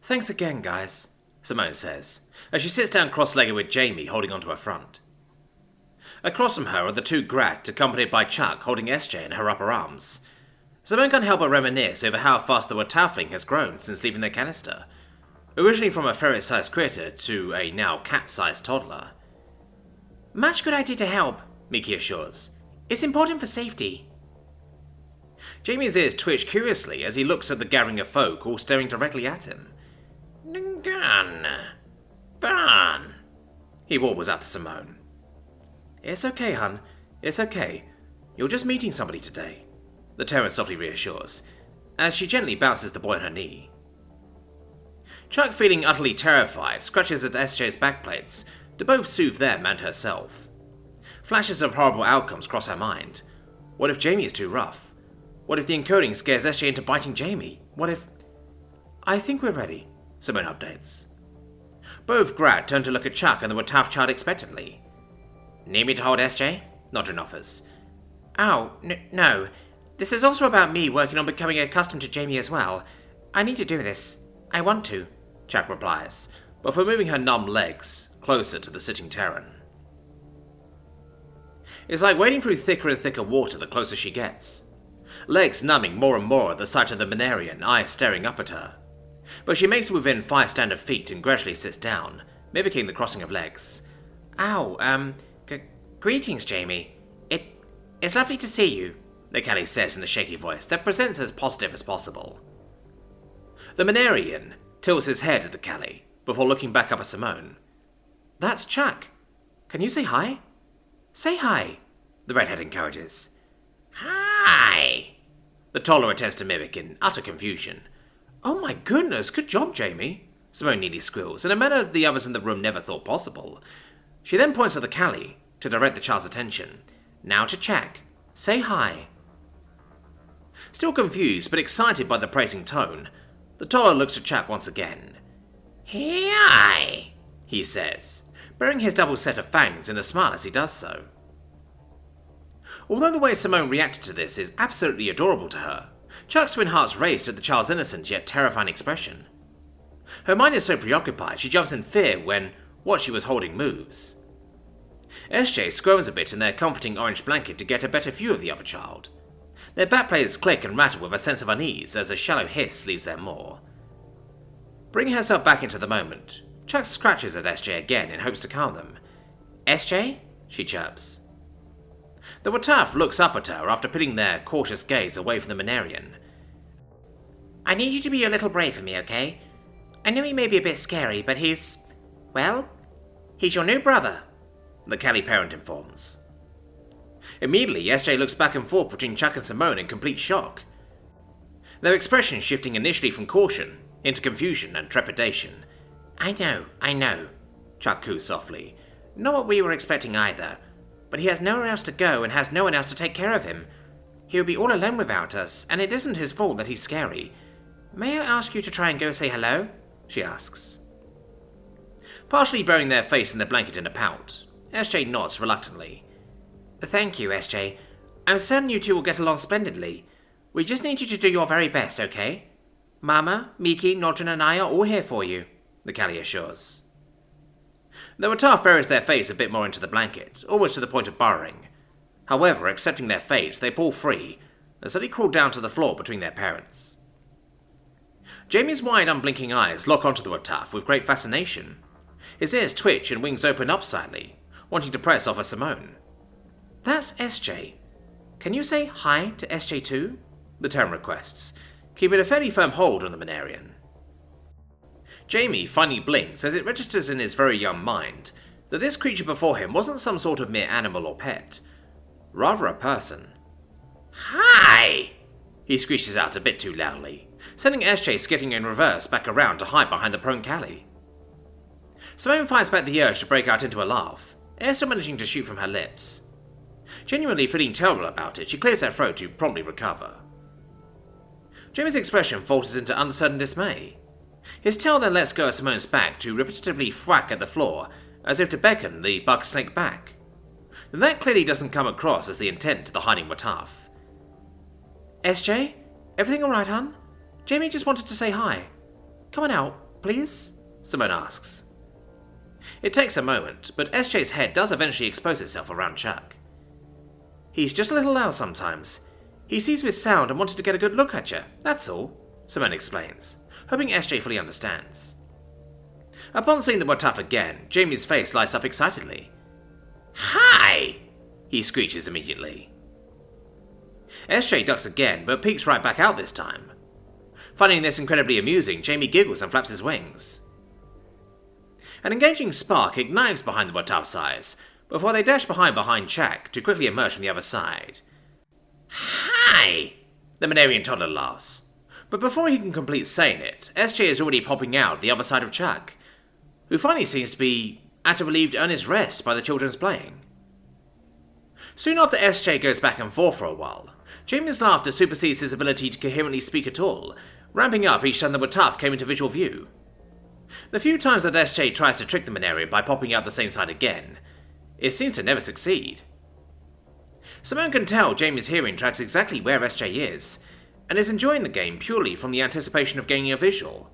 Thanks again, guys, Simone says, as she sits down cross-legged with Jamie holding onto her front. Across from her are the two Grat, accompanied by Chuck holding SJ in her upper arms. Simone can't help but reminisce over how fast the Watafling has grown since leaving their canister, originally from a ferret-sized critter to a now cat-sized toddler. Much good idea to help, Mickey assures. It's important for safety. Jamie's ears twitch curiously as he looks at the gathering of folk all staring directly at him. Gun. Burn. He warbles out to Simone. It's okay, hun. It's okay. You're just meeting somebody today, the Terran softly reassures, as she gently bounces the boy on her knee. Chuck, feeling utterly terrified, scratches at SJ's backplates to both soothe them and herself. Flashes of horrible outcomes cross her mind. What if Jamie is too rough? What if the encoding scares SJ into biting Jamie? What if... I think we're ready, Simone updates. Both Grat turn to look at Chuck and the Wataf child expectantly. Need me to hold SJ? Nodrin offers. Oh, no. This is also about me working on becoming accustomed to Jamie as well. I need to do this. I want to, Chuck replies, before moving her numb legs closer to the sitting Terran. It's like wading through thicker and thicker water the closer she gets. Legs numbing more and more at the sight of the Monarion, eyes staring up at her. But she makes it within 5 standard feet and gradually sits down, mimicking the crossing of legs. Ow, greetings, Jamie. It's lovely to see you, the Callie says in a shaky voice that presents as positive as possible. The Monarion tilts his head at the Callie, before looking back up at Simone. That's Chuck. Can you say hi? Say hi, the redhead encourages. Hi, the toddler attempts to mimic in utter confusion. Oh my goodness, good job, Jamie, Simone nearly squeals, in a manner the others in the room never thought possible. She then points at the Callie to direct the child's attention. Now to Chuck. Say hi. Still confused, but excited by the praising tone, the toddler looks at Chuck once again. Hi, he says, baring his double set of fangs in a smile as he does so. Although the way Simone reacted to this is absolutely adorable to her, Chuck's twin hearts race at the child's innocent yet terrifying expression. Her mind is so preoccupied she jumps in fear when what she was holding moves. SJ squirms a bit in their comforting orange blanket to get a better view of the other child. Their backplates click and rattle with a sense of unease as a shallow hiss leaves their maw. Bringing herself back into the moment, Chuck scratches at SJ again in hopes to calm them. SJ? She chirps. The Wataf looks up at her after putting their cautious gaze away from the Monarion. I need you to be a little brave for me, okay? I know he may be a bit scary, but he's your new brother, the Callie parent informs. Immediately, SJ looks back and forth between Chuck and Simone in complete shock, their expressions shifting initially from caution into confusion and trepidation. I know, Chuck coos softly. Not what we were expecting either, but he has nowhere else to go and has no one else to take care of him. He'll be all alone without us, and it isn't his fault that he's scary. May I ask you to try and go say hello? She asks. Partially burying their face in the blanket in a pout, SJ nods reluctantly. Thank you, SJ. I'm certain you two will get along splendidly. We just need you to do your very best, okay? Mama, Miki, Nodrin and I are all here for you, the Callie assures. The Wataf buries their face a bit more into the blanket, almost to the point of burrowing. However, accepting their fate, they pull free, and suddenly crawl down to the floor between their parents. Jamie's wide, unblinking eyes lock onto the Wataf with great fascination. His ears twitch and wings open up slightly, wanting to press off of Simone. That's SJ. Can you say hi to SJ too? The Terran requests, keeping a fairly firm hold on the Monarion. Jamie finally blinks as it registers in his very young mind that this creature before him wasn't some sort of mere animal or pet, rather a person. Hi! He screeches out a bit too loudly, sending SJ skidding in reverse back around to hide behind the prone Callie. Simone fights back the urge to break out into a laugh, air still managing to shoot from her lips. Genuinely feeling terrible about it, she clears her throat to promptly recover. Jamie's expression falters into uncertain dismay. His tail then lets go of Simone's back to repetitively thwack at the floor, as if to beckon the bug snake back. Then that clearly doesn't come across as the intent to the hiding Wataf. SJ? Everything alright, hun? Jamie just wanted to say hi. Come on out. please? Simone asks. It takes a moment, but SJ's head does eventually expose itself around Chuck. He's just a little loud sometimes. He sees with sound and wanted to get a good look at you, that's all, Simone explains, hoping SJ fully understands. Upon seeing the Wataf again, Jamie's face lights up excitedly. Hi! He screeches immediately. SJ ducks again, but peeks right back out this time. Finding this incredibly amusing, Jamie giggles and flaps his wings. An engaging spark ignites behind the Wataf's eyes, before they dash behind Chak to quickly emerge from the other side. Hi! The Monarion toddler laughs. But before he can complete saying it, SJ is already popping out the other side of Chuck, who finally seems to be at a relieved earnest rest by the children's playing. Soon after SJ goes back and forth for a while, Jamie's laughter supersedes his ability to coherently speak at all, ramping up each time the Wataf came into visual view. The few times that SJ tries to trick the Monarion by popping out the same side again, it seems to never succeed. Simone can tell Jamie's hearing tracks exactly where SJ is, and is enjoying the game purely from the anticipation of gaining a visual.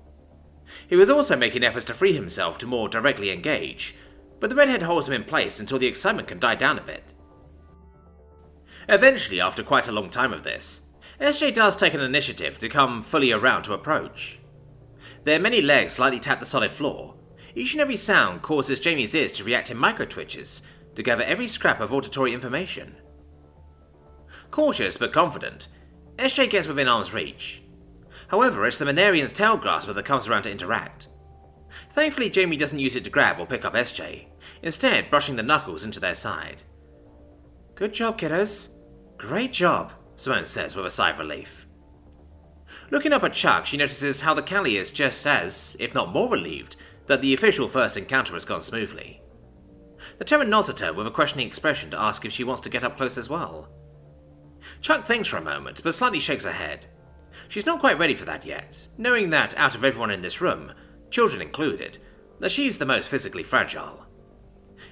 He was also making efforts to free himself to more directly engage, but the redhead holds him in place until the excitement can die down a bit. Eventually, after quite a long time of this, SJ does take an initiative to come fully around to approach. Their many legs slightly tap the solid floor. Each and every sound causes Jamie's ears to react in micro-twitches to gather every scrap of auditory information. Cautious but confident, SJ gets within arm's reach. However, it's the Monarion's tail grasper that comes around to interact. Thankfully, Jamie doesn't use it to grab or pick up SJ, instead brushing the knuckles into their side. Good job, kiddos. Great job, Simone says with a sigh of relief. Looking up at Chuck, she notices how the Callie is just as, if not more relieved, that the official first encounter has gone smoothly. The Terran nods at her with a questioning expression to ask if she wants to get up close as well. Chuck thinks for a moment, but slightly shakes her head. She's not quite ready for that yet, knowing that out of everyone in this room, children included, that she's the most physically fragile.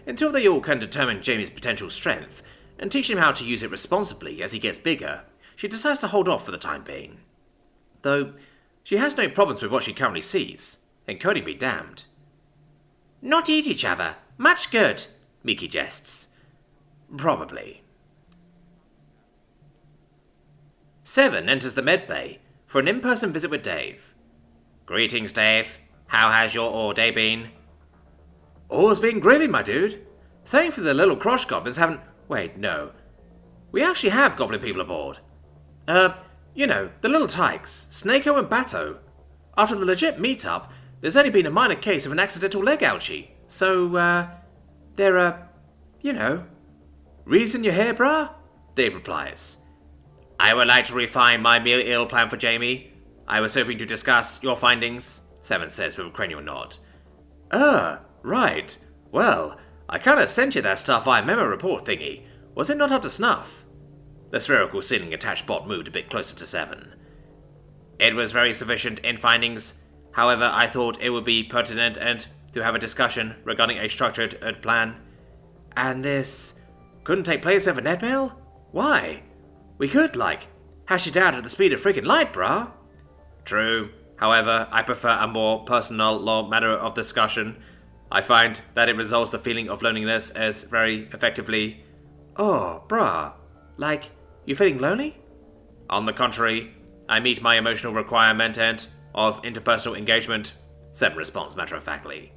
Until they all can determine Jamie's potential strength, and teach him how to use it responsibly as he gets bigger, she decides to hold off for the time being. Though, she has no problems with what she currently sees, encoding be damned. Not eat each other, much good, Miki jests. Probably. Seven enters the med bay for an in-person visit with Dave. Greetings, Dave. How has your all-day been? All's been gravy, my dude. Thankfully the little cross goblins haven't... Wait, no. We actually have goblin people aboard. You know, the little tykes, Snako and Bato. After the legit meet-up, there's only been a minor case of an accidental leg ouchie. So, they're, you know. Reason you're here, brah? Dave replies. I would like to refine my meal plan for Jamie. I was hoping to discuss your findings, Seven says with a cranial nod. Right. Well, I kinda sent you that stuff via memo report thingy. Was it not up to snuff? The spherical ceiling attached bot moved a bit closer to Seven. It was very sufficient in findings. However, I thought it would be pertinent and to have a discussion regarding a structured plan. And this couldn't take place over netmail? Why? We could, hash it out at the speed of freaking light, brah. True. However, I prefer a more personal manner of discussion. I find that it resolves the feeling of loneliness as very effectively. Oh, brah. You feeling lonely? On the contrary, I meet my emotional requirement and of interpersonal engagement, Seven responds matter-of-factly.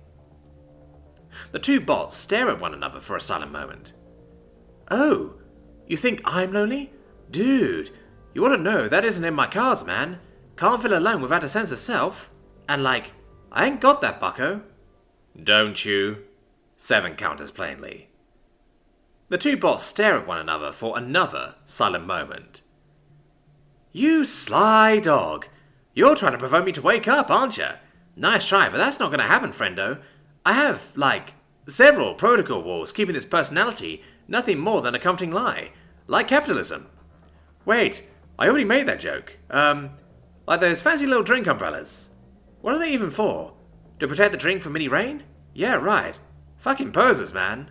The two bots stare at one another for a silent moment. Oh, you think I'm lonely? Dude, you ought to know that isn't in my cards, man. Can't feel alone without a sense of self. And I ain't got that, bucko. Don't you? Seven counters plainly. The two bots stare at one another for another silent moment. You sly dog. You're trying to provoke me to wake up, aren't you? Nice try, but that's not going to happen, friendo. I have, several protocol walls keeping this personality nothing more than a comforting lie. Like capitalism. Wait, I already made that joke. Like those fancy little drink umbrellas. What are they even for? To protect the drink from mini rain? Yeah, right. Fucking posers, man.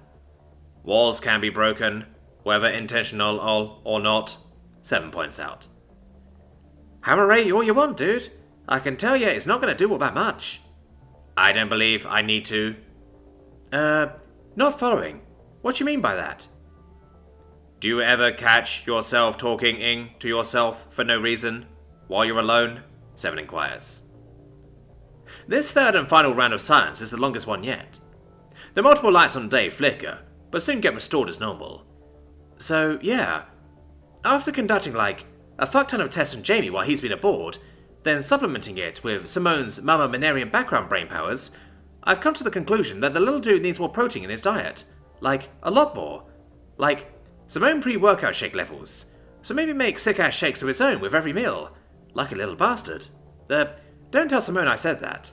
Walls can be broken, whether intentional or not, Seven points out. Hammer rate all you want, dude. I can tell you it's not going to do all that much. I don't believe I need to. Not following. What do you mean by that? Do you ever catch yourself talking to yourself for no reason, while you're alone? 7 inquires. This third and final round of silence is the longest one yet. The multiple lights on Dave flicker, but soon get restored as normal. So, yeah. After conducting, a fuck ton of tests on Jamie while he's been aboard, then supplementing it with Simone's Mama Monarion background brain powers, I've come to the conclusion that the little dude needs more protein in his diet. A lot more. Simone pre-workout shake levels. So maybe make sick-ass shakes of his own with every meal. Like a little bastard. Don't tell Simone I said that.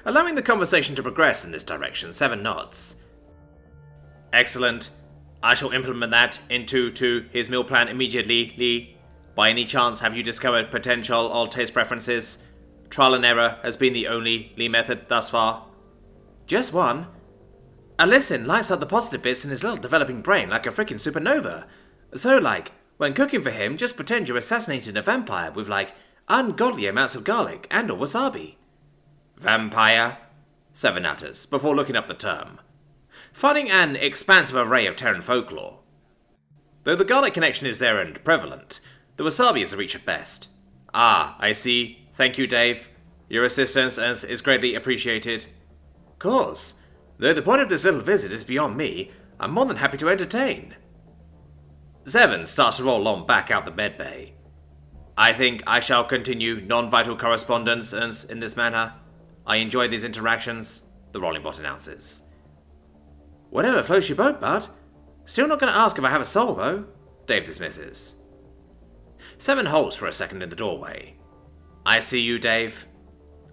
Allowing the conversation to progress in this direction, 7 nods. Excellent. I shall implement that into his meal plan immediately, Lee. By any chance, have you discovered potential old taste preferences? Trial and error has been the only Lee method thus far. Just one. And listen, lights up the positive bits in his little developing brain like a freaking supernova. So, when cooking for him, just pretend you're assassinating a vampire with, ungodly amounts of garlic and or wasabi. Vampire? 7 utters, before looking up the term. Finding an expansive array of Terran folklore. Though the garlic connection is there and prevalent, the wasabi is a reach at best. Ah, I see. Thank you, Dave. Your assistance is greatly appreciated. Course. Though the point of this little visit is beyond me, I'm more than happy to entertain. 7 starts to roll on back out the medbay. I think I shall continue non-vital correspondence in this manner. I enjoy these interactions, the rolling bot announces. Whatever floats your boat, bud. Still not going to ask if I have a soul, though, Dave dismisses. 7 halts for a second in the doorway. I see you, Dave.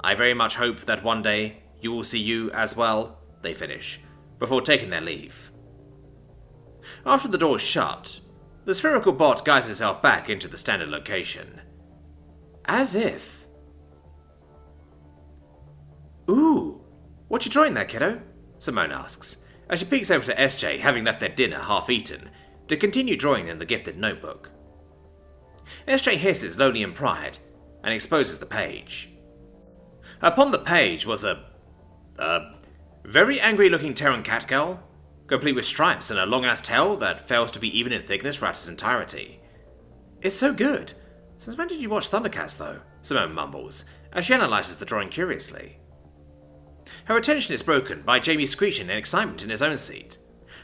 I very much hope that one day you will see you as well, they finish, before taking their leave. After the door is shut, the spherical bot guides itself back into the standard location. As if. Ooh, what you drawing there, kiddo? Simone asks, as she peeks over to SJ, having left their dinner half-eaten, to continue drawing in the gifted notebook. SJ hisses lonely in pride, and exposes the page. Upon the page was a very angry-looking Terran cat girl, complete with stripes and a long-ass tail that fails to be even in thickness throughout its entirety. It's so good. Since when did you watch Thundercats, though? Simone mumbles, as she analyzes the drawing curiously. Her attention is broken by Jamie screeching in excitement in his own seat.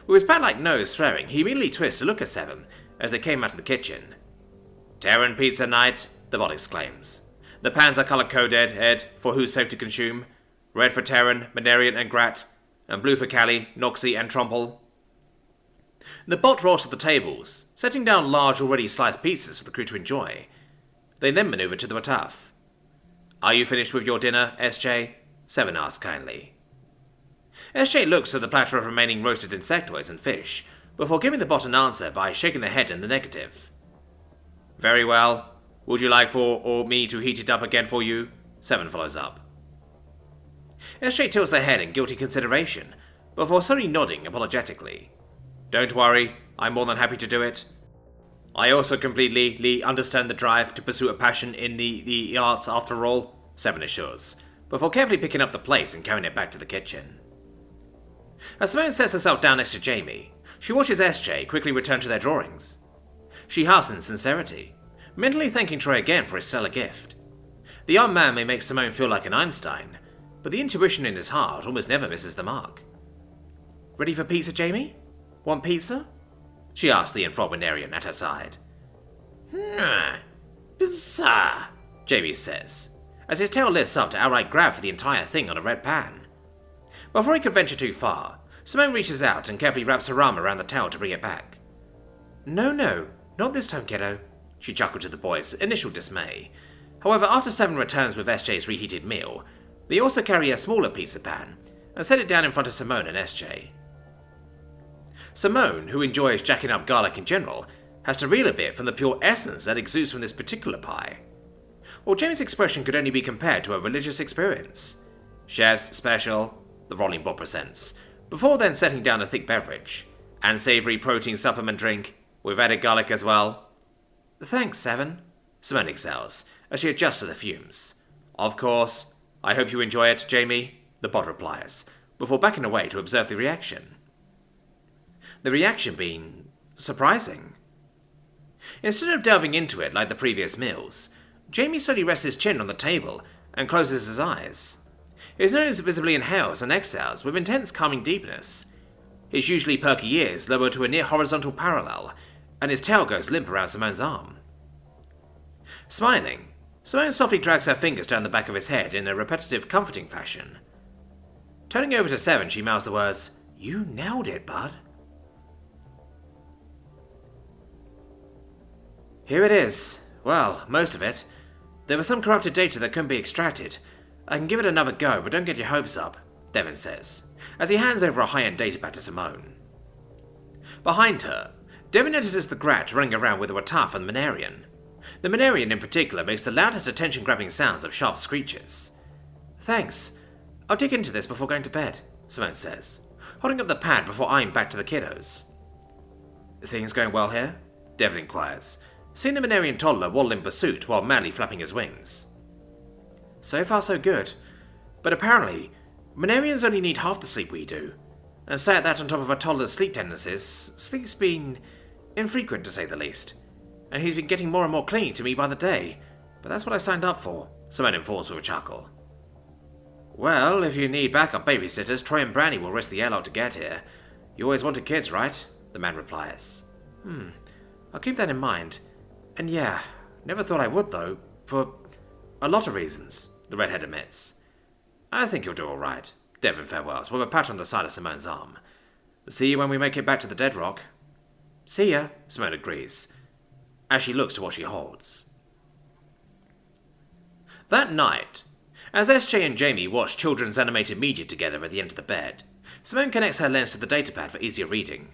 With his bat-like nose flaring, he immediately twists to look at 7 as they came out of the kitchen. Terran pizza night, the bot exclaims. The pans are color-coded, Ed, for who's safe to consume. Red for Terran, Monarion and Grat, and blue for Callie, Noxie and Tromple. The bot rolls to the tables, setting down large already sliced pizzas for the crew to enjoy. They then maneuver to the Wataf. Are you finished with your dinner, SJ? 7 asks kindly. SJ looks at the platter of remaining roasted insectoids and fish, before giving the bot an answer by shaking their head in the negative. Very well. Would you like for me to heat it up again for you? 7 follows up. SJ tilts their head in guilty consideration, before slowly nodding apologetically. Don't worry, I'm more than happy to do it. I also completely understand the drive to pursue a passion in the arts after all, 7 assures, before carefully picking up the plate and carrying it back to the kitchen. As Simone sets herself down next to Jamie, she watches SJ quickly return to their drawings. She huffs in sincerity, mentally thanking Troy again for his stellar gift. The young man may make Simone feel like an Einstein, but the intuition in his heart almost never misses the mark. Ready for pizza, Jamie? Want pizza? She asks the enthralled Monarion at her side. Pizza, Jamie says, as his tail lifts up to outright grab for the entire thing on a red pan. Before he can venture too far, Simone reaches out and carefully wraps her arm around the towel to bring it back. No, not this time, kiddo, she chuckled to the boys' initial dismay. However, after 7 returns with SJ's reheated meal, they also carry a smaller pizza pan and set it down in front of Simone and SJ. Simone, who enjoys jacking up garlic in general, has to reel a bit from the pure essence that exudes from this particular pie. While Jamie's expression could only be compared to a religious experience. Chef's special, the rolling bot presents, before then setting down a thick beverage, and savoury protein supplement drink, with added garlic as well. Thanks, 7, Simone excels, as she adjusts to the fumes. Of course, I hope you enjoy it, Jamie, the bot replies, before backing away to observe the reaction. The reaction being surprising. Instead of delving into it like the previous meals, Jamie slowly rests his chin on the table and closes his eyes. His nose visibly inhales and exhales with intense calming deepness. His usually perky ears lower to a near horizontal parallel, and his tail goes limp around Simone's arm. Smiling, Simone softly drags her fingers down the back of his head in a repetitive, comforting fashion. Turning over to Seven, she mouths the words, "You nailed it, bud." Here it is. Well, most of it. There was some corrupted data that couldn't be extracted. I can give it another go, but don't get your hopes up, Devin says, as he hands over a high-end datapad to Simone. Behind her, Devin notices the Grat running around with a Wataf and Monarion. The Monarion in particular makes the loudest attention-grabbing sounds of sharp screeches. Thanks. I'll dig into this before going to bed, Simone says, holding up the pad before eyeing back to the kiddos. Things going well here? Devin inquires, seeing the Monarion toddler waddle in pursuit while madly flapping his wings. So far so good, but apparently, Monarions only need half the sleep we do, and say at that on top of a toddler's sleep tendencies, sleep's been infrequent to say the least, and he's been getting more and more clingy to me by the day, but that's what I signed up for, Simone informs with a chuckle. Well, if you need backup babysitters, Troy and Brandy will risk the airlock to get here. You always wanted kids, right? The man replies. I'll keep that in mind. And yeah, never thought I would though, for a lot of reasons, the redhead admits. I think you'll do alright, Devin farewells, with a pat on the side of Simone's arm. See you when we make it back to the Dead Rock. See ya, Simone agrees, as she looks to what she holds. That night, as SJ and Jamie watch children's animated media together at the end of the bed, Simone connects her lens to the datapad for easier reading.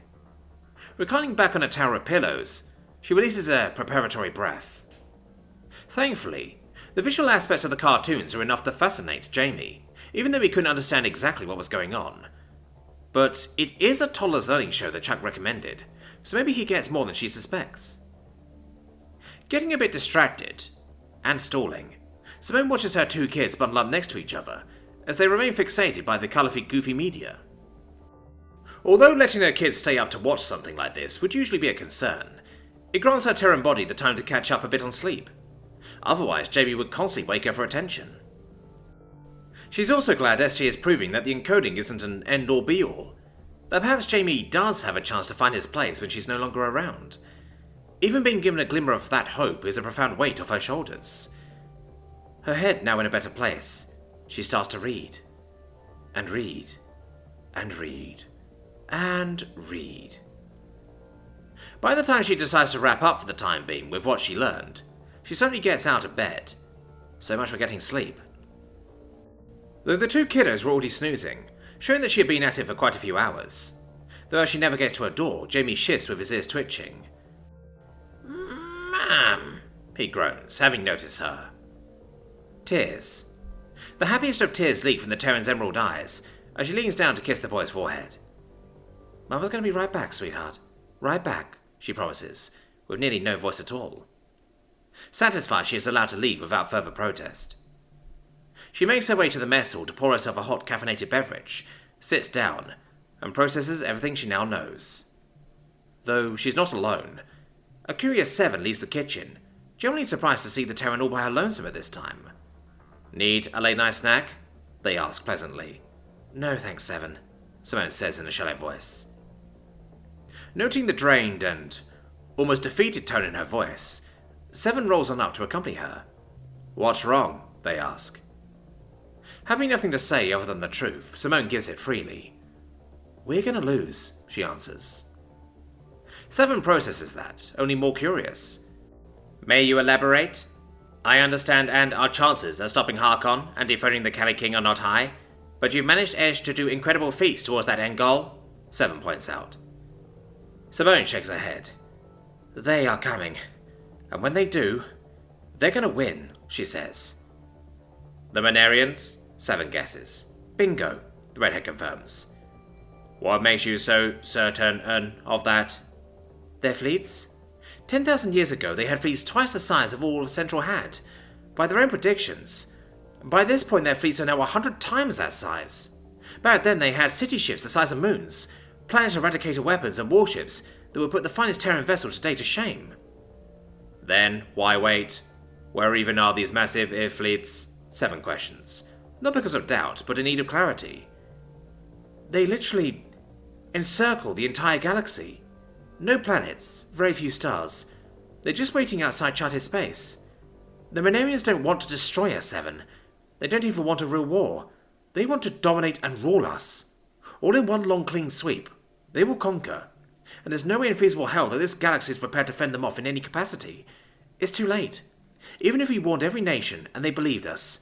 Reclining back on a tower of pillows, she releases a preparatory breath. Thankfully, the visual aspects of the cartoons are enough to fascinate Jamie, even though he couldn't understand exactly what was going on. But it is a toddler's learning show that Chuck recommended, so maybe he gets more than she suspects. Getting a bit distracted, and stalling, Simone watches her two kids bundle up next to each other, as they remain fixated by the colourfully goofy media. Although letting her kids stay up to watch something like this would usually be a concern, it grants her Terran body the time to catch up a bit on sleep. Otherwise, Jamie would constantly wake her for attention. She's also glad SJ is proving that the encoding isn't an end-all be-all, that perhaps Jamie does have a chance to find his place when she's no longer around. Even being given a glimmer of that hope is a profound weight off her shoulders. Her head now in a better place, she starts to read. And read. And read. And read. By the time she decides to wrap up for the time being with what she learned, she suddenly gets out of bed. So much for getting sleep. Though the two kiddos were already snoozing, showing that she had been at it for quite a few hours. Though as she never gets to her door, Jamie shifts with his ears twitching. "Ma'am," he groans, having noticed her. Tears. The happiest of tears leak from the Terran's emerald eyes as she leans down to kiss the boy's forehead. "Mama's going to be right back, sweetheart. Right back," she promises, with nearly no voice at all. Satisfied, she is allowed to leave without further protest. She makes her way to the mess hall to pour herself a hot caffeinated beverage, sits down, and processes everything she now knows. Though she's not alone, a curious Seven leaves the kitchen, generally surprised to see the Terran all by her lonesome at this time. "Need a late-night snack?" they ask pleasantly. "No, thanks, Seven," Simone says in a shallow voice. Noting the drained and almost defeated tone in her voice, Seven rolls on up to accompany her. "What's wrong?" they ask. Having nothing to say other than the truth, Simone gives it freely. "We're gonna lose," she answers. Seven processes that, only more curious. "May you elaborate? I understand and our chances of stopping Harkon and dethroning the Cali King are not high, but you've managed Edge to do incredible feats towards that end goal," Seven points out. Simone shakes her head. "They are coming, and when they do, they're gonna win," she says. "The Monarions?" Seven guesses. "Bingo," the redhead confirms. "What makes you so certain of that?" "Their fleets? 10,000 years ago, they had fleets twice the size of all Central had. By their own predictions, By this point, their fleets are now 100 times that size. Back then, they had city ships the size of moons, planet eradicator weapons and warships that would put the finest Terran vessel today to shame. Then, why wait? Where even are these massive air fleets? 7 questions. Not because of doubt, but in need of clarity. They literally encircle the entire galaxy. No planets, very few stars. They're just waiting outside charted space. The Monarions don't want to destroy us, 7. They don't even want a real war. They want to dominate and rule us. All in one long clean sweep. They will conquer. And there's no way in feasible hell that this galaxy is prepared to fend them off in any capacity. It's too late. Even if we warned every nation and they believed us,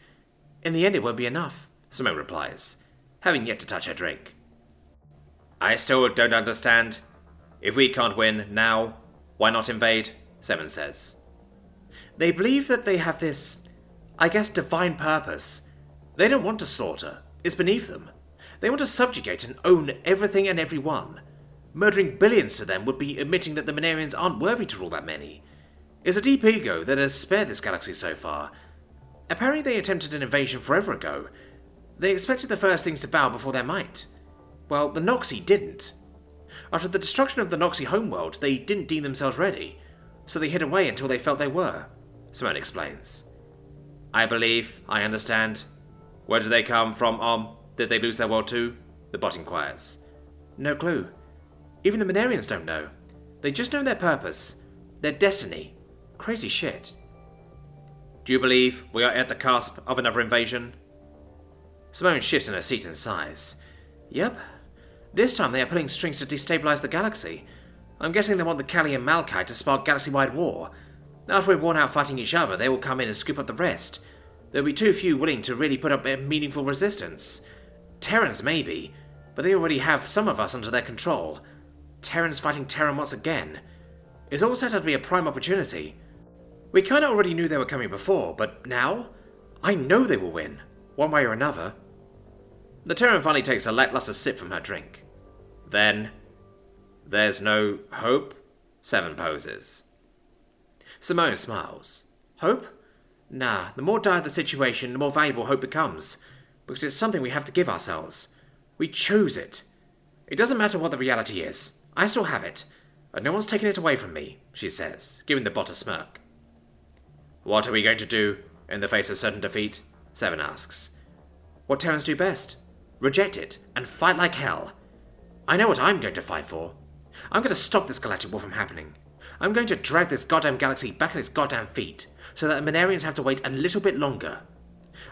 in the end it won't be enough, Simone replies, having yet to touch her drink. I still don't understand. If we can't win now, why not invade? 7 says. They believe that they have this, I guess, divine purpose. They don't want to slaughter. It's beneath them. They want to subjugate and own everything and everyone. Murdering billions to them would be admitting that the Monarions aren't worthy to rule that many. It's a deep ego that has spared this galaxy so far. Apparently they attempted an invasion forever ago. They expected the first things to bow before their might. Well, the Noxie didn't. After the destruction of the Noxie homeworld, they didn't deem themselves ready, so they hid away until they felt they were, Simone explains. I believe, I understand. Where did they come from, Did they lose their world too? The bot inquires. No clue. Even the Monarions don't know. They just know their purpose, their destiny. Crazy shit. Do you believe we are at the cusp of another invasion? Simone shifts in her seat and sighs. Yep. This time they are pulling strings to destabilize the galaxy. I'm guessing they want the Kali and Malkai to spark galaxy-wide war. After we're worn out fighting each other, they will come in and scoop up the rest. There'll be too few willing to really put up a meaningful resistance. Terrans maybe, but they already have some of us under their control. Terrans fighting Terran once again. It's all set up to be a prime opportunity. We kinda already knew they were coming before, but now? I know they will win, one way or another. The Terran finally takes a lackluster sip from her drink. Then, there's no hope? 7 poses. Simone smiles. Hope? Nah, the more dire the situation, the more valuable hope becomes, because it's something we have to give ourselves. We choose it. It doesn't matter what the reality is. I still have it, and no one's taken it away from me, she says, giving the bot a smirk. What are we going to do in the face of certain defeat? 7 asks. What Terrans do best. Reject it, and fight like hell. I know what I'm going to fight for. I'm going to stop this galactic war from happening. I'm going to drag this goddamn galaxy back at its goddamn feet, so that the Monarions have to wait a little bit longer.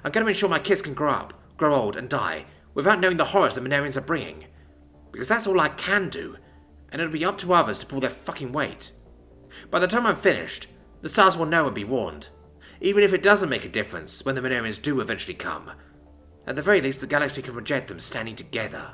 I'm going to ensure my kids can grow up, grow old, and die, without knowing the horrors the Monarions are bringing. Because that's all I can do, and it'll be up to others to pull their fucking weight. By the time I'm finished, the stars will know and be warned, even if it doesn't make a difference when the Monarions do eventually come. At the very least, the galaxy can reject them standing together.